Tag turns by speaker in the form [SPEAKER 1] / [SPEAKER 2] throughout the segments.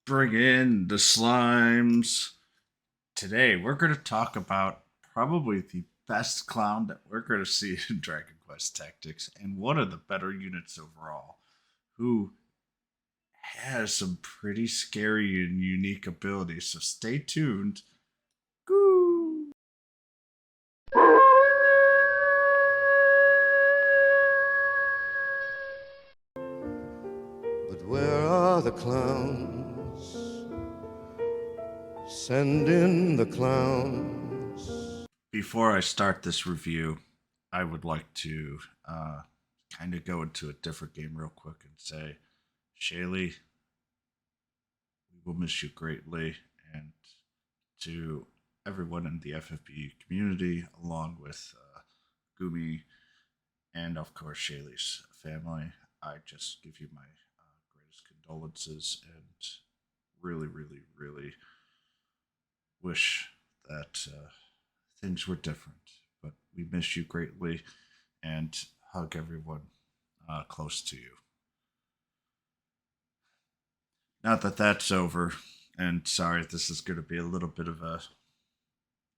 [SPEAKER 1] Bring in the slimes. Today, we're going to talk about probably the best clown that we're going to see in Dragon Quest Tactics and one of the better units overall, who has some pretty scary and unique abilities. So stay tuned. Goo!
[SPEAKER 2] But where are the clowns? Send in the clowns.
[SPEAKER 1] Before I start this review, I would like to kind of go into a different game real quick and say, Shaly, we will miss you greatly. And to everyone in the FFB community, along with Gumi and, of course, Shaly's family, I just give you my greatest condolences and really, really, really wish that things were different. But we miss you greatly and hug everyone close to you. Now that that's over, and sorry, this is going to be a little bit of a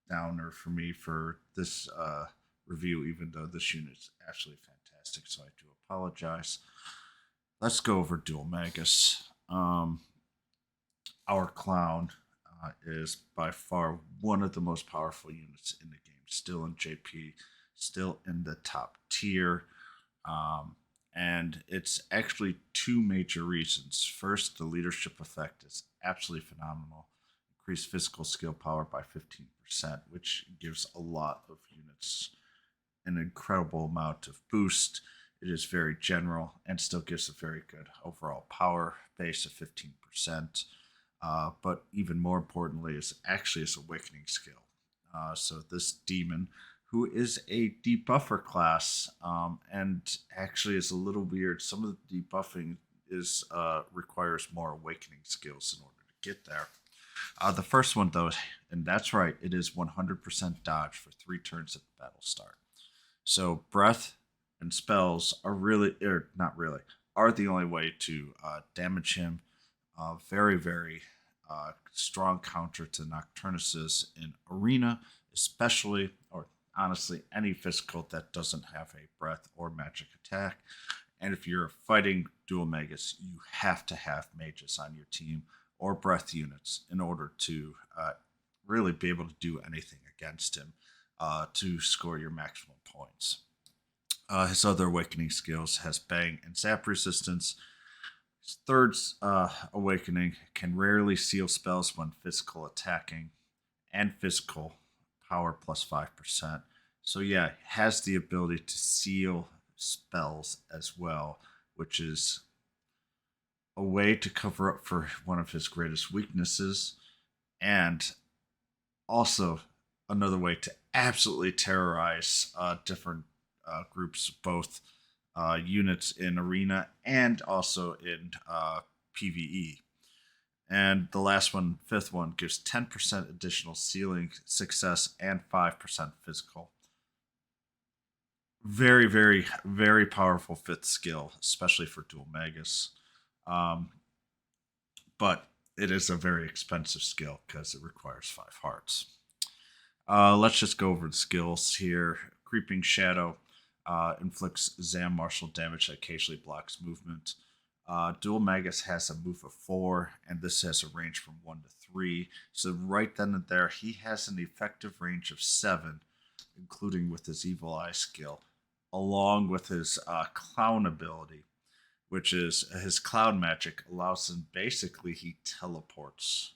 [SPEAKER 1] downer for me for this review, even though this unit is actually fantastic, so I do apologize. Let's go over Dhoulmagus. Our clown is by far one of the most powerful units in the game. Still in JP, still in the top tier. And it's actually two major reasons. First, the leadership effect is absolutely phenomenal. Increased physical skill power by 15%, which gives a lot of units an incredible amount of boost. It is very general and still gives a very good overall power base of 15%. But even more importantly, is actually its awakening skill. So this demon, who is a debuffer class, and actually is a little weird. Some of the debuffing is requires more awakening skills in order to get there. The first one, though, and that's right, it is 100% dodge for 3 turns at the battle start. So breath and spells are really, or not really, are the only way to damage him. Very, very strong counter to Nocturnuses in Arena, especially, or honestly, any physical that doesn't have a breath or magic attack. And if you're fighting Dhoulmagus, you have to have mages on your team or breath units in order to really be able to do anything against him to score your maximum points. His other awakening skills has bang and zap resistance. His third awakening can rarely seal spells when physical attacking and physical power plus 5%. So yeah, has the ability to seal spells as well, which is a way to cover up for one of his greatest weaknesses, and also another way to absolutely terrorize different groups, both units in arena and also in PVE. And the last one, fifth one, gives 10% additional sealing success and 5% physical. Very, very, very powerful fifth skill, especially for Dhoulmagus. Um, but it is a very expensive skill because it requires 5 hearts. Let's just go over the skills here. Creeping Shadow inflicts Zam martial damage that occasionally blocks movement. Dhoulmagus has a move of 4, and this has a range from 1 to 3. So right then and there, he has an effective range of 7, including with his Evil Eye skill, along with his Clown ability, which is his Cloud magic allows him, basically he teleports.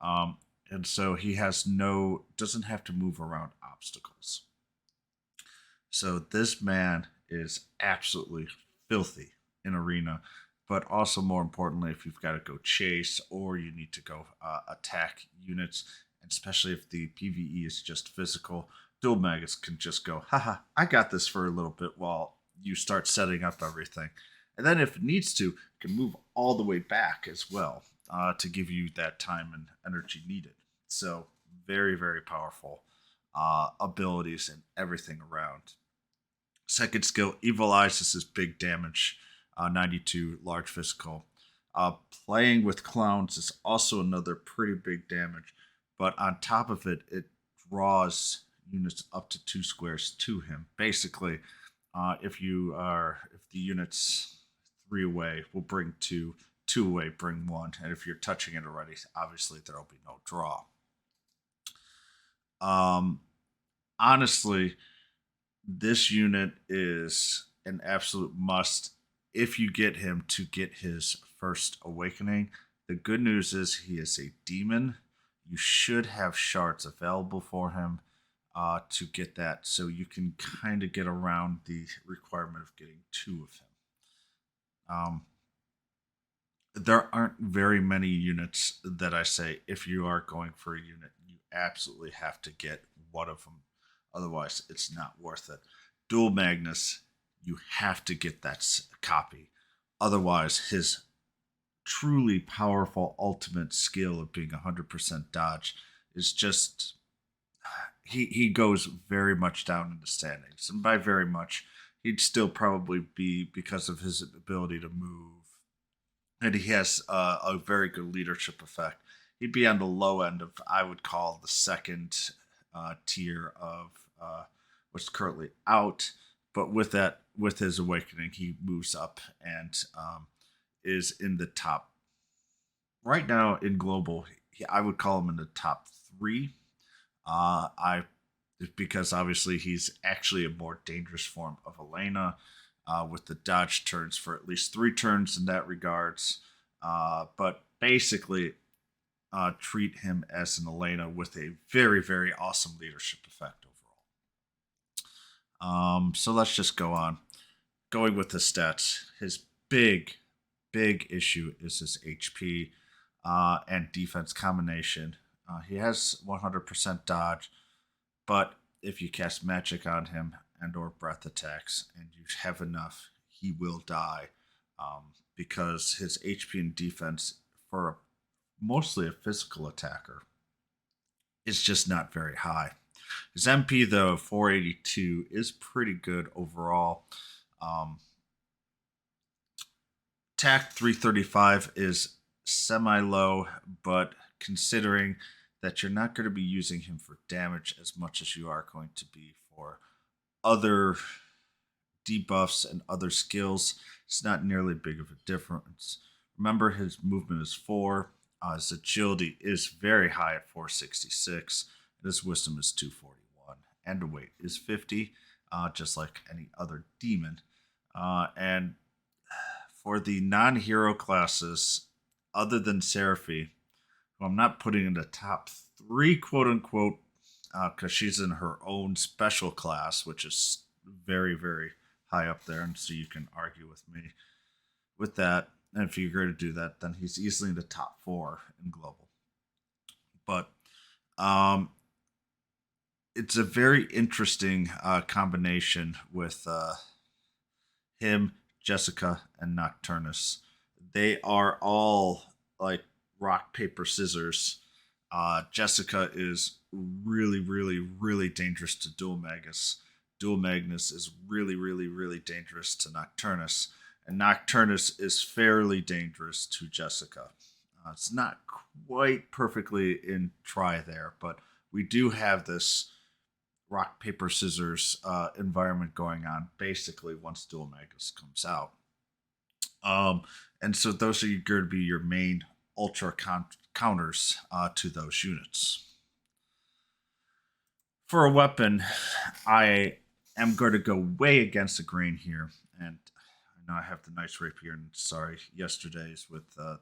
[SPEAKER 1] And so he doesn't have to move around obstacles. So this man is absolutely filthy in arena, but also more importantly, if you've got to go chase or you need to go attack units, and especially if the PVE is just physical, Dhoulmagus can just go, haha, I got this for a little bit while you start setting up everything. And then if it needs to, it can move all the way back as well to give you that time and energy needed. So very, very powerful abilities and everything around. Second skill, Evil Eyes. This is big damage, 92 large physical. Playing with clowns is also another pretty big damage, but on top of it, it draws units up to 2 squares to him. Basically, if the unit's 3 away, will bring two, 2 away, bring one, and if you're touching it already, obviously there'll be no draw. Um, Honestly, this unit is an absolute must if you get him to get his first awakening. The good news is he is a demon. You should have shards available for him to get that, so you can kind of get around the requirement of getting two of him. Um, there aren't very many units that I say if you are going for a unit, you absolutely have to get one of them. Otherwise, it's not worth it. Dhoulmagus, you have to get that copy. Otherwise, his truly powerful ultimate skill of being 100% dodge is just he goes very much down in the standings, and by very much, he'd still probably be because of his ability to move, and he has a very good leadership effect. He'd be on the low end of I would call the second tier of what's currently out, but with his awakening, he moves up and is in the top right now in global. I would call him in the top three. I because obviously he's actually a more dangerous form of Elena, with the dodge turns for at least 3 turns in that regards. But basically, treat him as an Elena with a very, very awesome leadership effect overall. So let's just go on. Going with the stats, his big, big issue is his HP and defense combination. He has 100% dodge, but if you cast magic on him and or breath attacks and you have enough, he will die, because his HP and defense for mostly a physical attacker is just not very high. His MP though 482 is pretty good overall. Um, Tact 335 is semi low, but considering that you're not going to be using him for damage as much as you are going to be for other debuffs and other skills, it's not nearly big of a difference. Remember, his movement is 4, his agility is very high at 466, and his wisdom is 241, and the weight is 50, just like any other demon. And for the non-hero classes, other than Seraphie, who I'm not putting in the top 3, quote unquote, because she's in her own special class, which is very, very high up there, and so you can argue with me with that. And if you agree to do that, then he's easily in the top 4 in global. But it's a very interesting combination with him, Jessica, and Nocturnus. They are all like rock, paper, scissors. Jessica is really, really, really dangerous to Dhoulmagus. Dhoulmagus is really, really, really dangerous to Nocturnus. And Nocturnus is fairly dangerous to Jessica. It's not quite perfectly in try there, but we do have this rock paper scissors environment going on basically once Dhoulmagus comes out. Um, and so those are going to be your main ultra counters to those units. For a weapon, I am going to go way against the grain here, and I know I have the nice rapier, and sorry, yesterday's with the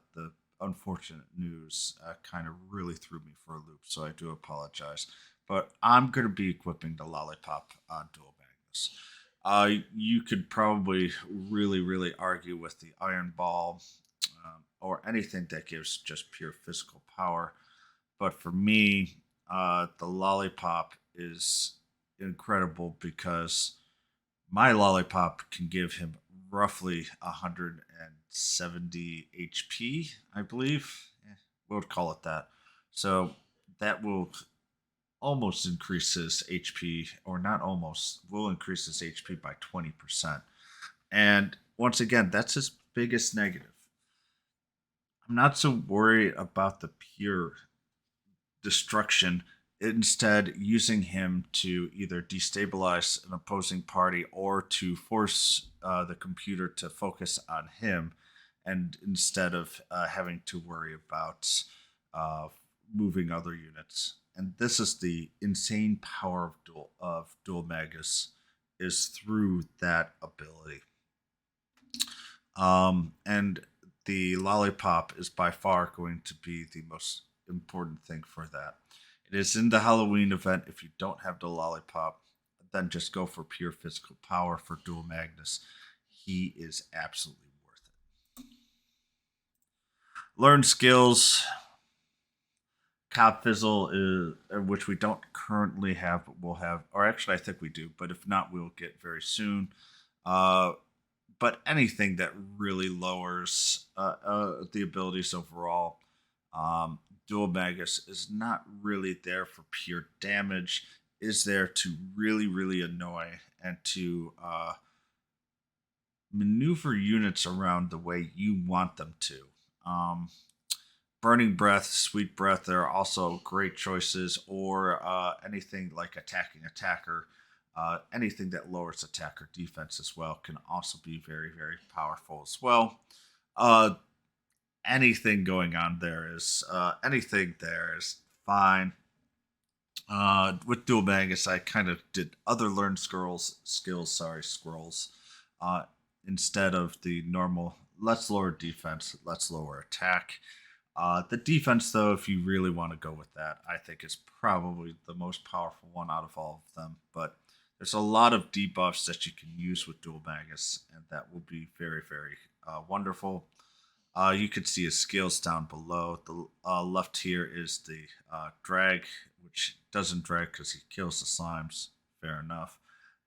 [SPEAKER 1] unfortunate news kind of really threw me for a loop, so I do apologize. But I'm going to be equipping the Lollipop on Dhoulmagus. You could probably really, really argue with the Iron Ball, or anything that gives just pure physical power. But for me, the Lollipop is incredible because my Lollipop can give him roughly 170 HP, I believe. We'll call it that. So that will almost increase his HP, or not almost, will increase his HP by 20%. And once again, that's his biggest negative. I'm not so worried about the pure destruction. Instead, using him to either destabilize an opposing party or to force the computer to focus on him, and instead of having to worry about uh, moving other units. And this is the insane power of Dhoulmagus is through that ability. And the lollipop is by far going to be the most important thing for that. It is in the Halloween event. If you don't have the lollipop, then just go for pure physical power for Dual Magnus. He is absolutely worth it. Learn skills. Cop Fizzle is, which we don't currently have, but we'll have, or actually I think we do, but if not, we'll get very soon. Uh, but anything that really lowers the abilities overall. Um, Dhoulmagus is not really there for pure damage. Is there to really, really annoy and to maneuver units around the way you want them to. Um, Burning Breath, Sweet Breath, there are also great choices, or anything like Attacking Attacker. Anything that lowers attacker defense as well can also be very, very powerful as well. Uh, Anything going on there is anything there is fine. With Dual Magus, I kind of did other learn scrolls, uh, instead of the normal. Let's lower defense, let's lower attack. The defense, though, if you really want to go with that, I think is probably the most powerful one out of all of them. But there's a lot of debuffs that you can use with Dual Magus, and that will be very, very wonderful. You can see his skills down below. The left here is the drag, which doesn't drag because he kills the slimes. Fair enough.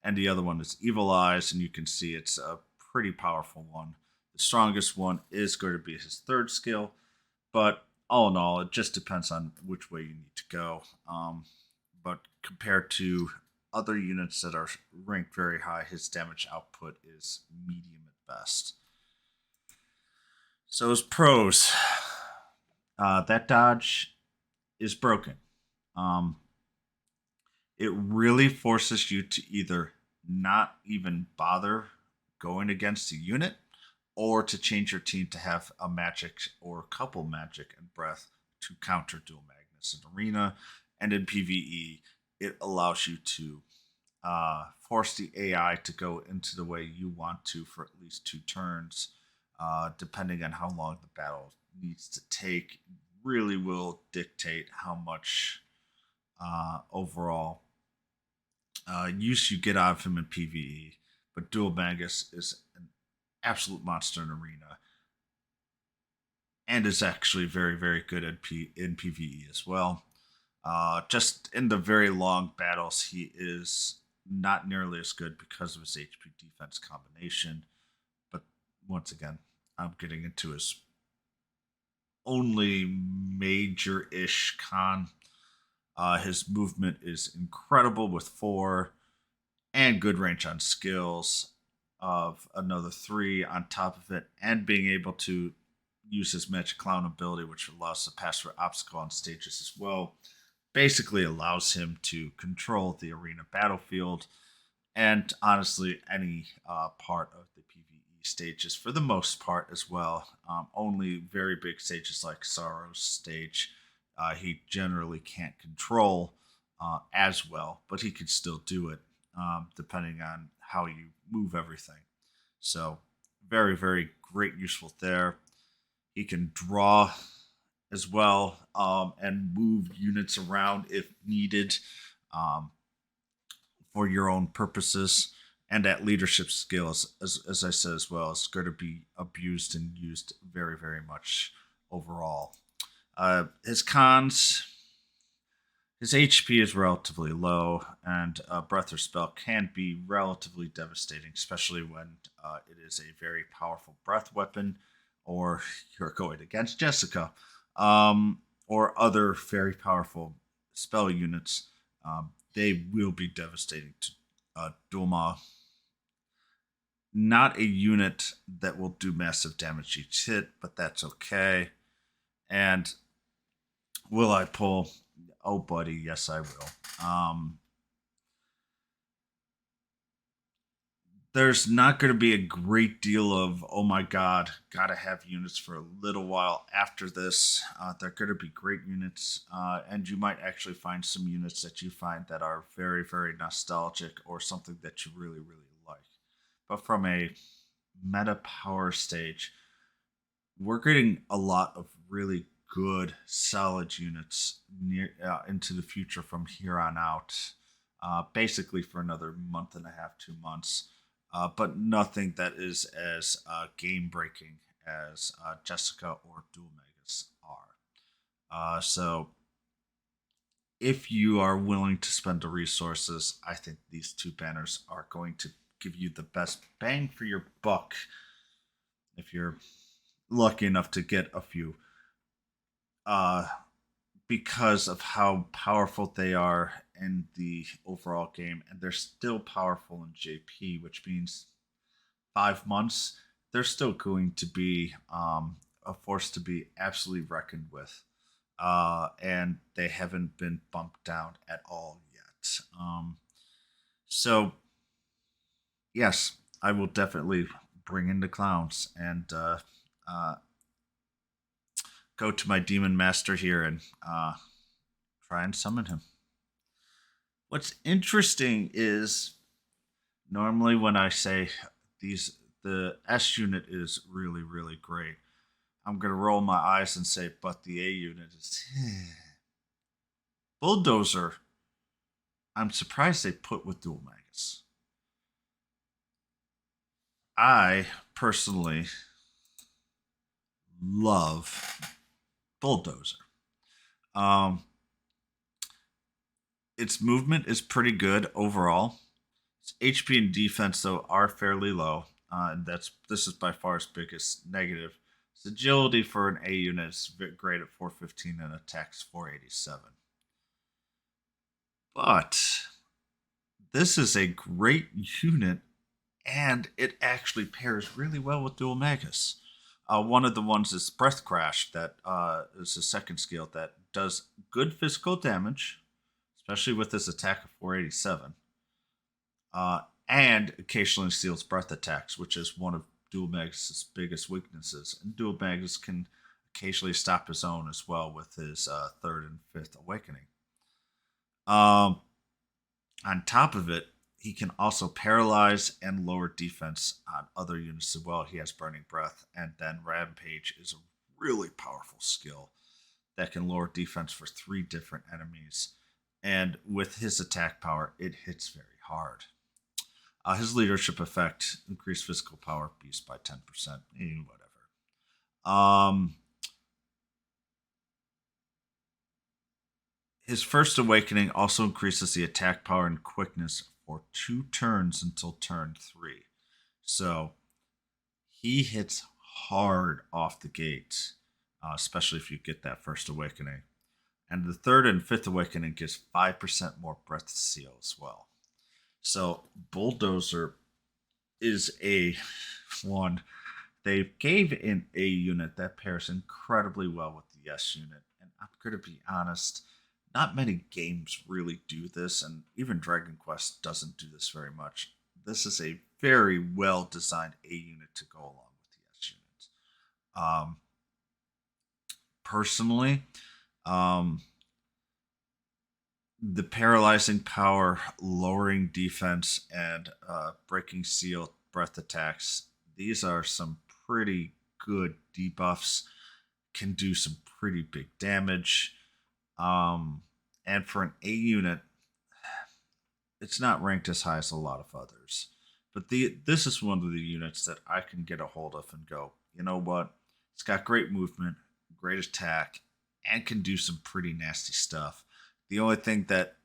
[SPEAKER 1] And the other one is Evil Eyes, and you can see it's a pretty powerful one. The strongest one is going to be his third skill, but all in all, it just depends on which way you need to go. But compared to other units that are ranked very high, his damage output is medium at best. So his pros, that dodge is broken. Um, it really forces you to either not even bother going against a unit, or to change your team to have a magic or a couple magic and breath to counter Dual Magnus in arena. And in PvE, it allows you to force the AI to go into the way you want to for at least 2 turns, depending on how long the battle needs to take. Really will dictate how much overall use you get out of him in PvE. But Dual Magus is an absolute monster in arena, and is actually very, very good in PvE as well. Just in the very long battles, he is not nearly as good because of his HP defense combination. But once again, I'm getting into his only major ish con. His movement is incredible with 4, and good range on skills of another 3 on top of it, and being able to use his Magic Clown ability, which allows to pass through obstacle on stages as well. Basically allows him to control the arena battlefield, and honestly any part of the PvE stages for the most part as well. Only very big stages like Sorrow's stage, he generally can't control as well, but he can still do it depending on how you move everything. So very, very great, useful there. He can draw as well, and move units around if needed, um, for your own purposes. And that leadership skills, as I said as well, is going to be abused and used very, very much overall. His cons, his HP is relatively low, and breath or spell can be relatively devastating, especially when it is a very powerful breath weapon, or you're going against Jessica, or other very powerful spell units. They will be devastating to Dulma. Not a unit that will do massive damage each hit, but that's okay. And will I pull? Oh, buddy, yes, I will. There's not going to be a great deal of, oh my god, gotta have units for a little while after this. They're going to be great units, and you might actually find some units that you find that are very, very nostalgic or something that you really, really like. But from a meta power stage, we're getting a lot of really good, solid units into the future from here on out. Basically, for another month and a half, 2 months, but nothing that is as game breaking as Jessica or Dhoulmagus are. So, if you are willing to spend the resources, I think these two banners are going to give you the best bang for your buck if you're lucky enough to get a few. Uh, because of how powerful they are in the overall game, and they're still powerful in JP, which means 5 months, they're still going to be a force to be absolutely reckoned with. And they haven't been bumped down at all yet. So, yes, I will definitely bring in the clowns and uh, go to my demon master here and try and summon him. What's interesting is normally when I say these the S unit is really really great, I'm gonna roll my eyes and say, but the A unit is Bulldozer. I'm surprised they put with Dhoulmagus. I personally love Bulldozer. Um, its movement is pretty good overall. Its HP and defense though are fairly low, and this is by far its biggest negative. Its agility for an A unit is great at 415 and attacks 487. But this is a great unit, and it actually pairs really well with Dhoulmagus. One of the ones is Breath Crash, that is a second skill that does good physical damage, especially with his attack of 487. And occasionally steals breath attacks, which is one of Dhoulmagus' biggest weaknesses. And Dhoulmagus can occasionally stop his own as well with his third and fifth awakening. Um, on top of it, he can also paralyze and lower defense on other units as well. He has Burning Breath, and then Rampage is a really powerful skill that can lower defense for 3 different enemies. And with his attack power, it hits very hard. His leadership effect increased physical power beast by 10%. Whatever. His first awakening also increases the attack power and quickness for 2 turns until turn 3. So he hits hard off the gate, especially if you get that first awakening. And the third and fifth awakening gives 5% more breath seal as well. So Bulldozer is a one. They gave in a unit that pairs incredibly well with the S unit. And I'm going to be honest, not many games really do this, and even Dragon Quest doesn't do this very much. This is a very well designed A unit to go along with the S unit. Personally, um, the paralyzing power, lowering defense, and breaking seal breath attacks. These are some pretty good debuffs. Can do some pretty big damage. And for an A unit, it's not ranked as high as a lot of others. But this is one of the units that I can get a hold of and go, you know what? It's got great movement, great attack, and can do some pretty nasty stuff. The only thing that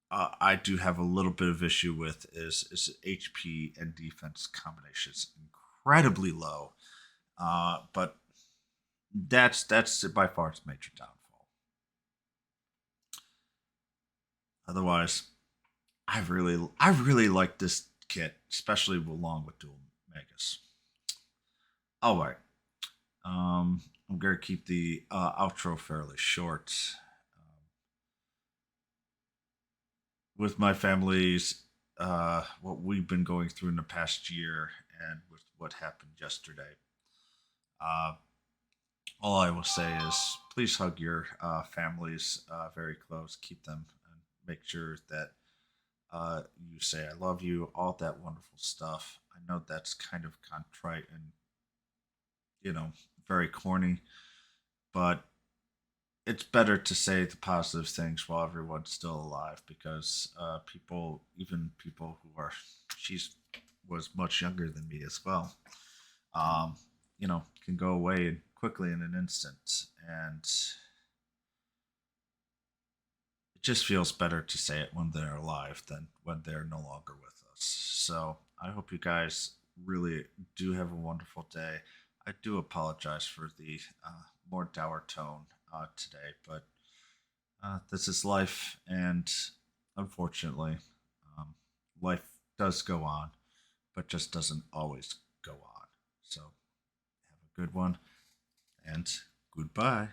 [SPEAKER 1] I do have a little bit of issue with is HP and defense combinations incredibly low. But that's by far its major downfall. Otherwise, I really like this kit, especially along with Dual Megas. All right. I'm going to keep the outro fairly short. Um, with my family's, what we've been going through in the past year and with what happened yesterday, uh, all I will say is please hug your families very close. Keep them and make sure that you say I love you, all that wonderful stuff. I know that's kind of contrite and, you know, very corny, but it's better to say the positive things while everyone's still alive because people, even people who are, she's was much younger than me as well, um, can go away quickly in an instant. And it just feels better to say it when they're alive than when they're no longer with us. So I hope you guys really do have a wonderful day. I do apologize for the more dour tone today, but this is life, and unfortunately, um, life does go on, but just doesn't always go on. So have a good one, and goodbye.